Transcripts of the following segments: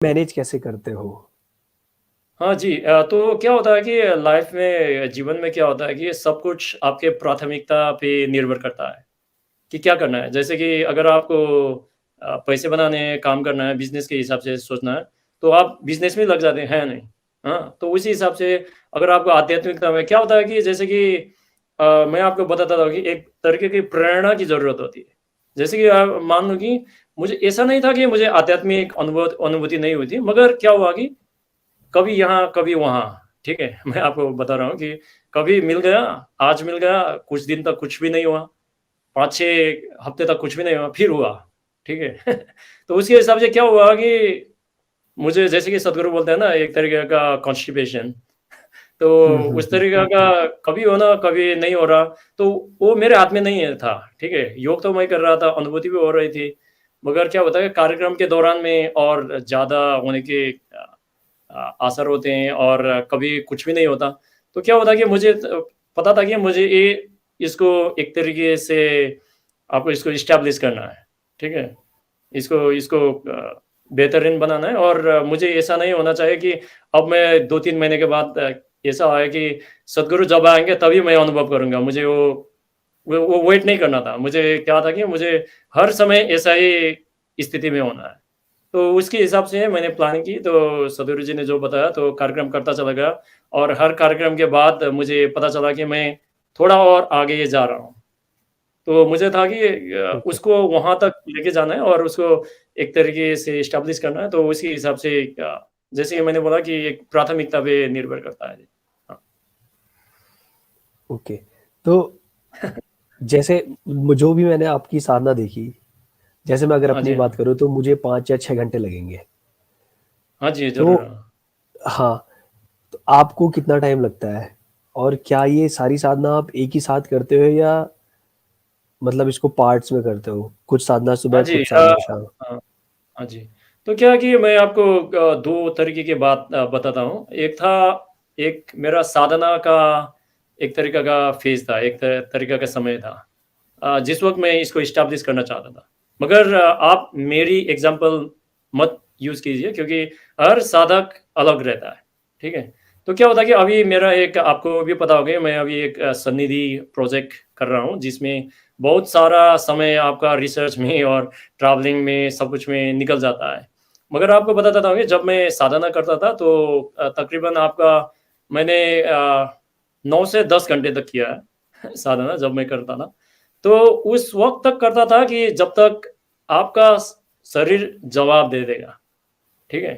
Manage कैसे करते हो? हाँ जी, तो क्या होता है कि लाइफ में जीवन में क्या होता है कि सब कुछ आपके प्राथमिकता पे निर्भर करता है कि क्या करना है। जैसे कि अगर आपको पैसे बनाने हैं, काम करना है, बिज़नेस के हिसाब से सोचना है, तो आप बिज़नेस में लग जाते हैं, है नहीं? हाँ, तो उसी हिसाब से अगर आपको आध्यात्मिकता में क्या होता है कि जैसे कि मैं आपको बताता था कि एक तरीके की प्रेरणा की ज़रूरत होती है। जैसे कि आप मान लो कि मुझे ऐसा नहीं था कि मुझे आध्यात्मिक अनुभूति नहीं हुई थी, मगर क्या हुआ कि कभी यहाँ, कभी वहाँ, ठीक है? मैं आपको बता रहा हूँ कि कभी मिल गया, आज मिल गया, कुछ दिन तक कुछ भी नहीं हुआ, 5-6 हफ्ते तक कुछ भी नहीं हुआ, फिर हुआ, ठीक है? तो उसके हिसाब से क्या हुआ कि मुझे जैसे कि सद्गुरु बोलते हैं ना, एक तरीके का कॉन्स्टिपेशन, तो हुँ, हुँ, उस हुँ। तरीके का कभी होना, कभी नहीं हो रहा, तो वो मेरे हाथ में नहीं है था, ठीक है? योग तो मैं कर रहा था, अनुभूति भी हो रही थी, मगर क्या होता है कार्यक्रम के दौरान में और ज़्यादा होने के असर होते हैं और कभी कुछ भी नहीं होता। तो क्या होता है कि मुझे पता था कि मुझे ये इसको एक तरीके से आपको इसको इस्टैब्लिश करना है, ठीक है? इसको इसको बेहतरीन बनाना है और मुझे ऐसा नहीं होना चाहिए कि अब मैं 2-3 महीने के बाद ऐसा है कि सद्गुरु जब आएँगे तभी मैं अनुभव करूँगा। मुझे वो वेट नहीं करना था। मुझे क्या था कि मुझे हर समय ऐसा ही स्थिति में होना है। तो उसके हिसाब से मैंने प्लानिंग की, तो सदगुरु जी ने जो बताया तो कार्यक्रम करता चला गया और हर कार्यक्रम के बाद मुझे पता चला कि मैं थोड़ा और आगे जा रहा हूँ। तो मुझे था कि ओके, उसको वहाँ तक लेके जाना है और उसको एक तरीके से एस्टेब्लिश करना है, तो उसी हिसाब से जैसे कि मैंने बोला कि एक प्राथमिकता पे निर्भर करता है। जी। हाँ। ओके। तो जैसे जो भी मैंने आपकी साधना देखी, जैसे मैं अगर हाँ अपनी जी, बात हाँ। करूँ तो मुझे 5 या 6 घंटे लगेंगे। हाँ जी, तो ज़रूर। हाँ। हाँ, तो आपको कितना टाइम लगता है? और क्या ये सारी साधना आप एक ही साथ करते हो या मतलब इसको पार्ट्स में करते हो? कुछ साधना हाँ सुबह, जी, कुछ साधना शाम? हाँ। हाँ जी। तो क्या है कि मैं आपको 2 तरीके की बात बताता हूँ। एक मेरा साधना का एक तरीका का फ़ेज़ था, एक तरीका का समय था। जिस वक़्त मैं इसको एस्टेब्लिश करना चाहता था। मगर आप मेरी एग्ज़ाम्पल मत यूज़ कीजिए क्योंकि हर साधक अलग रहता है, ठीक है? तो क्या होता है कि अभी मेरा एक आपको भी पता होगा मैं अभी एक सन्निधि प्रोजेक्ट कर रहा हूँ, जिसमें बहुत सारा समय आपका रिसर्च में और ट्रैवलिंग में, सब कुछ में निकल जाता है। मगर आपको बताता था कि जब मैं साधना करता था तो तकरीबन आपका मैंने 9 से 10 घंटे तक किया है साधना जब मैं करता था। तो उस वक़्त तक करता था कि जब तक आपका शरीर जवाब दे देगा, ठीक है?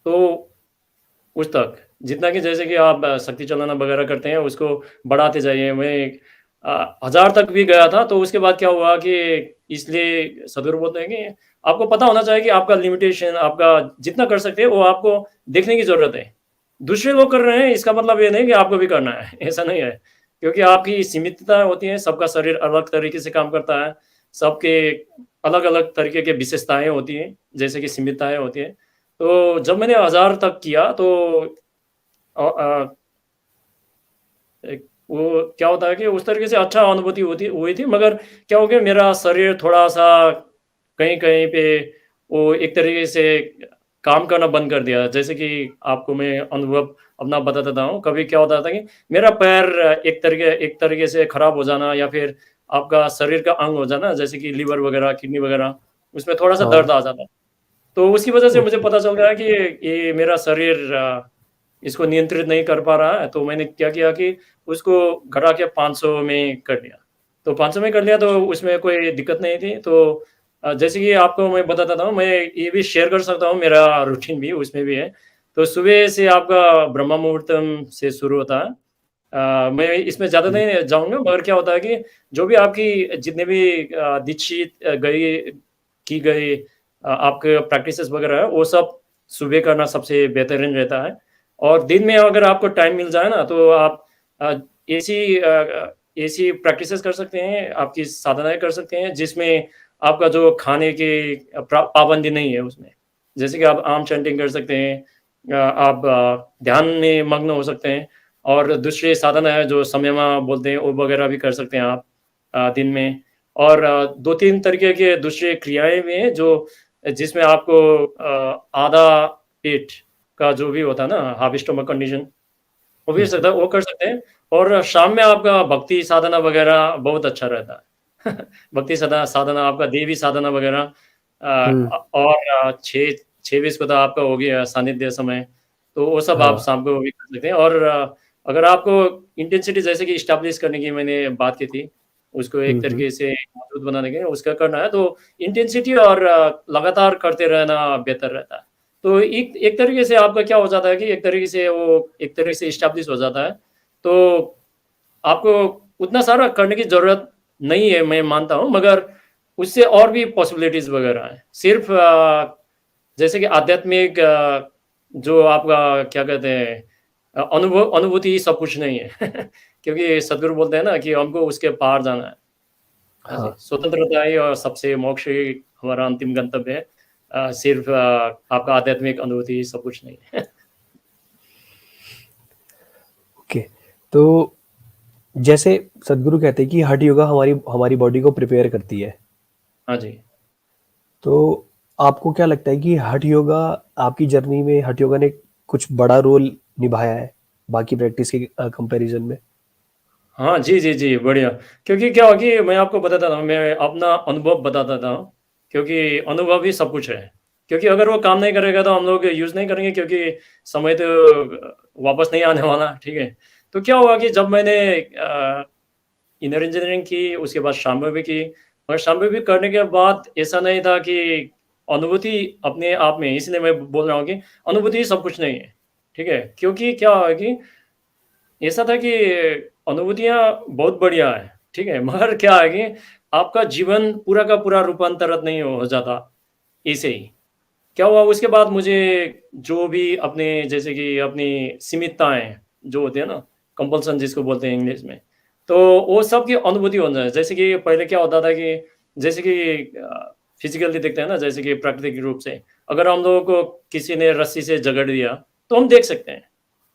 तो उस तक, जितना कि जैसे कि आप शक्ति चलाना वगैरह करते हैं, उसको बढ़ाते जाइए। मैं 1000 तक भी गया था, तो उसके बाद क्या हुआ कि इसलिए सदगुरु बोलते हैं कि आपको पता होना चाहिए कि आपका लिमिटेशन, आपका जितना कर सकते हैं, वो आपको देखने की ज़रूरत है। दूसरे लोग कर रहे हैं, इसका मतलब ये नहीं कि आपको भी करना है, ऐसा नहीं है। क्योंकि आपकी सीमितता होती है, सबका शरीर अलग तरीके से काम करता है, सबके अलग-अलग तरीके की विशेषताएँ होती हैं, जैसे कि सीमितताएँ होती हैं। तो जब मैंने 1000 तक किया तो एक वो क्या होता है कि उस तरीके से अच्छा अनुभूति होती हुई थी मगर क्या हो गया मेरा शरीर थोड़ा-सा कहीं-कहीं पे वो एक तरीके से काम करना बंद कर दिया। जैसे कि आपको मैं अनुभव अपना बता देता हूँ। कभी क्या होता था कि मेरा पैर एक तरीके से खराब हो जाना या फिर आपका शरीर का अंग हो जाना जैसे कि लीवर वगैरह, किडनी वगैरह, उसमें थोड़ा-सा हाँ, दर्द आ जाता। तो उसकी वजह से मुझे ओके, पता चल गया कि ये मेरा शरीर इसको नियंत्रित नहीं कर पा रहा है, तो मैंने क्या किया कि उसको घटा के 500 में कर दिया। तो 500 में कर लिया तो उसमें कोई दिक्कत नहीं थी। तो जैसे कि आपको मैं बताता था, मैं ये भी शेयर कर सकता हूँ, मेरा रूटीन भी उसमें भी है। तो सुबह से आपका ब्रह्म मुहूर्तम से शुरू होता है। मैं इसमें ज़्यादा हुँ, नहीं जाऊँगा मगर क्या होता है कि जो भी आपकी जितने भी दीक्षित की गई आपके प्रैक्टिसेस वगैरह है, वो सब सुबह करना सबसे बेहतरीन रहता है। और दिन में अगर आपको टाइम मिल जाए ना, तो आप अ, ऐसी प्रैक्टिसेस कर सकते हैं, आपकी साधनाएँ कर सकते हैं, जिसमें आपका जो खाने की पाबंदी नहीं है उसमें। जैसे कि आप आम चैंटिंग कर सकते हैं, आप ध्यान में मग्न हो सकते हैं और दूसरे साधन है जो संयमा बोलते हैं, वो वगैरह भी कर सकते हैं आप दिन में। और 2-3 तरीके के दूसरे क्रियाएँ भी हैं जो जिसमें आपको आधा पेट का जो भी होता है ना, हाफ स्टमक कंडीशन, वो भी सकता है, वो कर सकते हैं। और शाम में आपका भक्ति साधना वगैरह बहुत अच्छा रहता है। भक्ति साधना आपका देवी साधना वगैरह, हम्म। और 6:20 को तो आपका हो गया सानिध्य समय, तो वो सब आप हाँ। शाम को भी कर सकते हैं। और अगर आपको इंटेंसिटी जैसे कि स्टैब्लिश करने की मैंने बात की थी, उसको एक हम्म। तरीके से मजबूत बनाने के लिए उसका करना है, तो इंटेंसिटी और लगातार करते रहना बेहतर रहता है। तो एक एक तरीके से आपका क्या हो जाता है कि एक तरीके से वो एक तरीके से स्टैब्लिश हो जाता है, तो आपको उतना सारा करने की ज़रूरत नहीं है, मैं मानता हूँ, मगर उससे और भी पॉसिबिलिटीज़ वगैरह हैं। सिर्फ़ जैसे कि आध्यात्मिक जो आपका क्या कहते हैं, अनुभूति ही सब कुछ नहीं है। क्योंकि सद्गुरु बोलते हैं ना कि हमको उसके पार जाना है। हाँ जी, हाँ। स्वतंत्रता ही और सबसे मोक्ष ही हमारा अंतिम गंतव्य है। सिर्फ़ आपका आध्यात्मिक अनुभूति ही सब कुछ नहीं है। ओके। तो जैसे सदगुरु कहते हैं कि हठ योगा हमारी हमारी बॉडी को प्रिपेयर करती है, हाँ जी। तो आपको क्या लगता है कि हठ योगा आपकी जर्नी में हठ योगा ने कुछ बड़ा रोल निभाया है बाकी प्रैक्टिस के कंपैरिजन में? हाँ, जी, जी, जी, बढ़िया। क्योंकि क्या हुआ कि मैं आपको बताता था, मैं अपना अनुभव बताता था, क्योंकि अनुभव ही सब कुछ है। क्योंकि अगर वो काम नहीं करेगा तो हम लोग यूज़ नहीं करेंगे, क्योंकि समय तो वापस नहीं आने वाला, ठीक है? तो क्या हुआ कि जब मैंने इनर इंजीनियरिंग की, उसके बाद शाम भी की, और शाम भी करने के बाद ऐसा नहीं था कि अनुभूति अपने आप में, इसलिए मैं बोल रहा हूँ कि अनुभूति ही सब कुछ नहीं है, ठीक है? क्योंकि क्या हुआ कि ऐसा था कि अनुभूतियाँ बहुत बढ़िया है, ठीक है? मगर क्या है कि आपका जीवन पूरा का पूरा रूपांतरित नहीं हो जाता ऐसे ही। क्या हुआ उसके बाद मुझे जो भी अपने जैसे कि अपनी सीमितताएँ जो होती है ना, कंपल्सन जिसको बोलते हैं इंग्लिश में, तो वो सब की अनुभूति हो जाए। जैसे कि पहले क्या होता था कि जैसे कि फिज़िकली देखते हैं ना, जैसे कि प्राकृतिक रूप से, अगर हम लोगों को किसी ने रस्सी से जकड़ दिया, तो हम देख सकते हैं।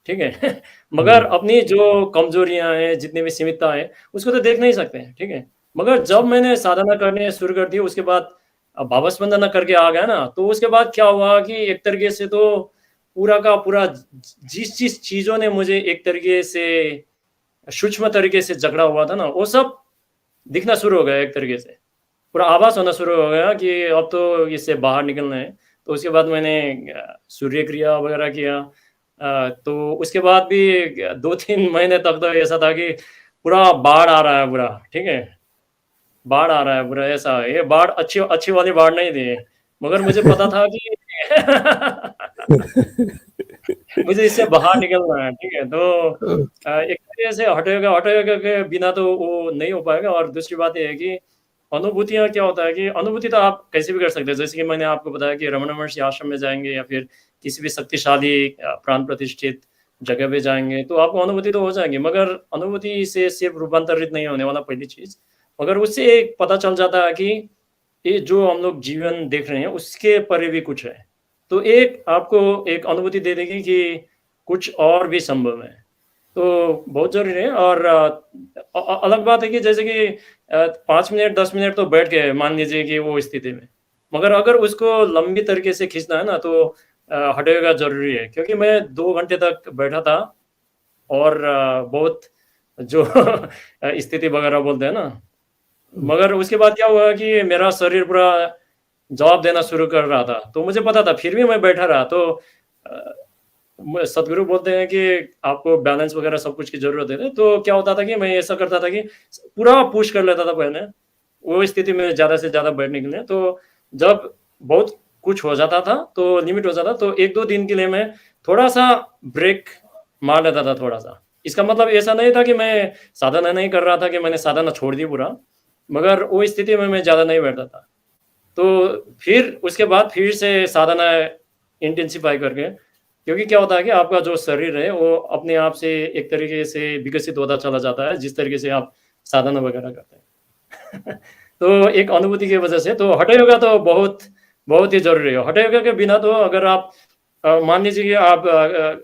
ठीक है? मगर हम्म। अपनी जो कमज़ोरियाँ हैं, जितनी भी सीमितता है, उसको तो देख नहीं सकते हैं, ठीक है? मगर जब मैंने साधना करने शुरू कर दी, उसके बाद भावस्पंदना करके आ गया ना, तो उसके बाद क्या हुआ कि एक तरीके से तो पूरा का पूरा जिस-जिस चीज़ों ने मुझे एक तरीके से सूक्ष्म तरीके से जकड़ा हुआ था ना, वो सब दिखना शुरू हो गया एक तरीके से। पूरा आभास होना शुरू हो गया कि अब तो इससे बाहर निकलना है। तो उसके बाद मैंने सूर्य क्रिया वगैरह किया। तो उसके बाद भी 2-3 महीने तक तो ऐसा था कि पूरा बाढ़ आ रहा है पूरा, ठीक है? बाढ़ आ रहा है पूरा ऐसा। ये बाढ़ अच्छी अच्छी वाली बाढ़ नहीं थी। मगर मुझे पता था कि मुझे इससे बाहर निकलना है, ठीक है? तो एक तरीके से हटेगा हटेगा के बिना तो वो नहीं हो पाएगा। और दूसरी बात ये है कि अनुभूतियाँ क्या होता है कि अनुभूति तो आप कैसे भी कर सकते हैं। जैसे कि मैंने आपको बताया कि रमण महर्षि आश्रम में जाएँगे या फिर किसी भी शक्तिशाली प्राण प्रतिष्ठित जगह पे जाएँगे, तो आपको अनुभूति तो हो जाएगी, मगर अनुभूति से सिर्फ़ रूपांतरित नहीं होने वाला पहली चीज़। मगर उससे एक पता चल जाता है कि ये जो हम लोग जीवन देख रहे हैं, उसके परे भी कुछ है। तो एक आपको एक अनुभूति दे देगी कि कुछ और भी संभव है। तो बहुत ज़रूरी है। और अलग बात है कि जैसे कि 5 मिनट 10 मिनट तो बैठ गए मान लीजिए कि वो स्थिति में। मगर अगर उसको लंबी तरीके से खींचना है ना, तो हटेगा ज़रूरी है। क्योंकि मैं 2 घंटे तक बैठा था, और बहुत जो स्थिति वगैरह बोलते हैं ना, मगर उसके बाद क्या हुआ कि मेरा शरीर पूरा जवाब देना शुरू कर रहा था। तो मुझे पता था, फिर भी मैं बैठा रहा। तो अ, म सद्गुरु बोलते हैं कि आपको बैलेंस वगैरह सब कुछ की ज़रूरत है। तो क्या होता था कि मैं ऐसा करता था कि पूरा पुश कर लेता था पहले, वो स्थिति में ज़्यादा से ज़्यादा बैठने के लिए। तो जब बहुत कुछ हो जाता था, तो लिमिट हो जाता, तो 1-2 दिन के लिए मैं थोड़ा-सा ब्रेक मार लेता था थोड़ा-सा। इसका मतलब ऐसा नहीं था कि मैं साधना नहीं कर रहा था, कि मैंने साधना छोड़ दी पूरा, मगर वो स्थिति में मैं ज़्यादा नहीं बैठता था। तो फिर उसके बाद फिर से साधना इंटेंसिफ़ाई करके, क्योंकि क्या होता है कि आपका जो शरीर है वो अपने आप से एक तरीके से विकसित होता चला जाता है, जिस तरीके से आप साधना वगैरह करते हैं। तो एक अनुभूति की वजह से तो हठ योगा तो बहुत बहुत ही ज़रूरी है। हठ योगा के बिना तो अगर आप मान लीजिए कि आप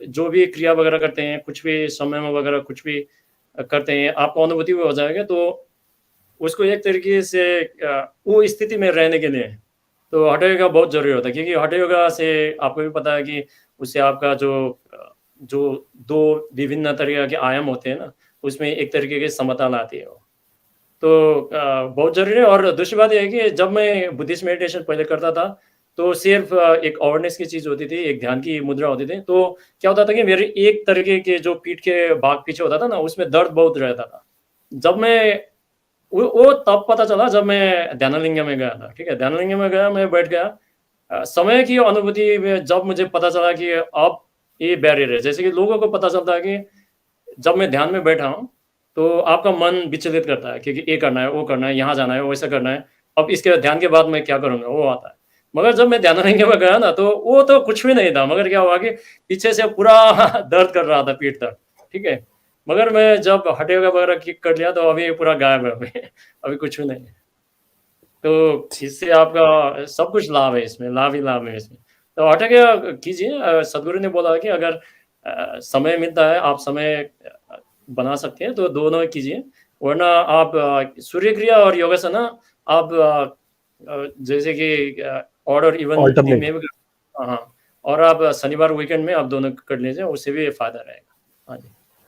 जो भी क्रिया वगैरह करते हैं, कुछ भी समय में वगैरह कुछ भी करते हैं, आपको अनुभूति भी हो जाएगा, तो उसको एक तरीके से वो स्थिति में रहने के लिए तो हठ योगा बहुत ज़रूरी होता है, क्योंकि हठ योगा से आपको भी पता है कि उससे आपका जो 2 विभिन्न तरीक़े के आयाम होते हैं ना, उसमें एक तरीक़े की समता लाती है वो। तो बहुत ज़रूरी है, और दूसरी बात ये है कि जब मैं बुद्धिस्ट मेडिटेशन पहले करता था, तो सिर्फ़ एक अवेयरनेस की चीज़ होती थी, एक ध्यान की मुद्रा होती थी, तो क्या होता था कि मेरे एक तरीक़े के जो पीठ के भाग पीछे होता था ना, उसमें दर्द बहुत रहता था। जब मैं वो तब पता चला जब मैं ध्यानलिंगम में गया था, ठीक है? ध्यानलिंगम में गया, मैं बैठ गया, समय की अनुभूति में जब मुझे पता चला कि अब ये बैरियर है, जैसे कि लोगों को पता चलता है कि जब मैं ध्यान में बैठा हूँ, तो आपका मन विचलित करता है, क्योंकि ये करना है, वो करना है, यहाँ जाना है, वैसा करना है, अब इसके ध्यान के बाद मैं क्या करूँगा, वो आता है। मगर जब मैं ध्यानलिंगम में गया ना, तो वो तो कुछ भी नहीं था, मगर क्या हुआ कि पीछे से पूरा दर्द कर रहा था पीठ तक, ठीक है? मगर मैं जब हठ योगा वगैरह किक कर लिया, तो अभी पूरा गायब है अभी, अभी कुछ भी नहीं है। तो इससे आपका सब कुछ लाभ है इसमें, लाभ ही लाभ है इसमें। तो हठ योगा कीजिए, सद्गुरु ने बोला कि अगर समय मिलता है, आप समय बना सकते हैं, तो दोनों कीजिए, वरना आप सूर्य क्रिया और योगासना आप जैसे कि ऑड और इवन दिन अल्टरनेट। में भी हाँ, हाँ, और आप शनिवार वीकेंड में आप दोनों कर लीजिए, उससे भी फ़ायदा रहेगा। हाँ जी।